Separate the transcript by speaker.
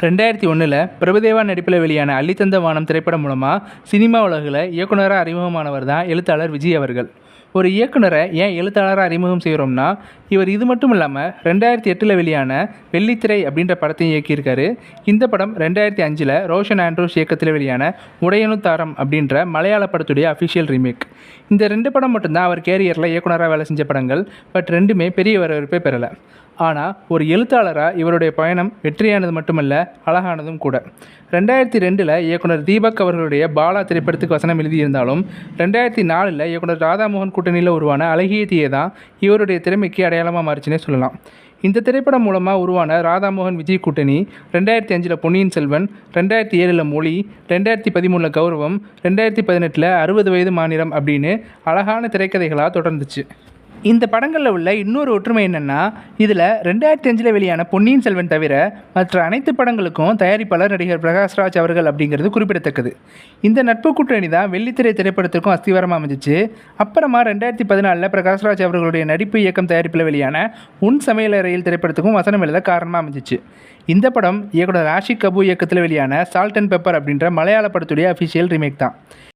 Speaker 1: 2001 பிரபுதேவா நடிப்பில் வெளியான அள்ளித்தந்த வானம் திரைப்படம் மூலமாக சினிமா உலகில் இயக்குனராக அறிமுகமானவர் தான் எழுத்தாளர் விஜய் அவர்கள். ஒரு இயக்குனரை ஏன் எழுத்தாளராக அறிமுகம் செய்கிறோம்னா, இவர் இது மட்டும் இல்லாமல் 2008 வெளியான வெள்ளித்திரை அப்படின்ற படத்தையும் இயக்கியிருக்காரு. இந்த படம் 2005 ரோஷன் ஆண்ட்ரூஸ் இயக்கத்தில் வெளியான உடையனு தாரம் அப்படின்ற மலையாள படத்துடைய அஃபிஷியல் ரீமேக். இந்த 2 படம் மட்டும்தான் அவர் கேரியரில் இயக்குனராக வேலை செஞ்ச படங்கள். பட் ரெண்டுமே பெரிய வரவேற்பை பெறலை. ஆனால் ஒரு எழுத்தாளராக இவருடைய பயணம் வெற்றியானது மட்டுமல்ல, அழகானதும் கூட. 2002 இயக்குனர் தீபக் அவர்களுடைய பாலா திரைப்படத்துக்கு வசனம் எழுதியிருந்தாலும் 2004 இயக்குனர் ராதாமோகன் கூட்டணியில் உருவான அழகிய தீயே தான் இவருடைய திறமைக்கு அடையாளமாக மாறிச்சுன்னே சொல்லலாம். இந்த திரைப்படம் மூலமாக உருவான ராதாமோகன் விஜய் கூட்டணி 2005 பொன்னியின் செல்வன், 2007 மொழி, 2013 கௌரவம், 2018 60 வயது மாநிலம் அப்படின்னு அழகான திரைக்கதைகளாக தொடர்ந்துச்சு. இந்த படங்களில் உள்ள இன்னொரு ஒற்றுமை என்னென்னா, இதில் 2005 வெளியான பொன்னியின் செல்வன் தவிர மற்ற அனைத்து படங்களுக்கும் தயாரிப்பாளர் நடிகர் பிரகாஷ்ராஜ் அவர்கள் அப்படிங்கிறது குறிப்பிடத்தக்கது. இந்த நட்பு கூட்டணி தான் வெள்ளித்திரை திரைப்படத்திற்கும் அஸ்திவாரமாக அமைஞ்சிச்சு. அப்புறமா 2014 பிரகாஷ்ராஜ் அவர்களுடைய நடிப்பு இயக்கம் தயாரிப்பில் வெளியான உன் சமையலறையில் திரைப்படத்துக்கும் வசனம் எழுத காரணமாக அமைஞ்சிச்சு. இந்த படம் இயக்குனர் ஆஷிக் கபூர் இயக்கத்தில் வெளியான சால்ட் அண்ட் பெப்பர் அப்படின்ற மலையாள படத்துடைய அஃபிஷியல் ரீமேக் தான்.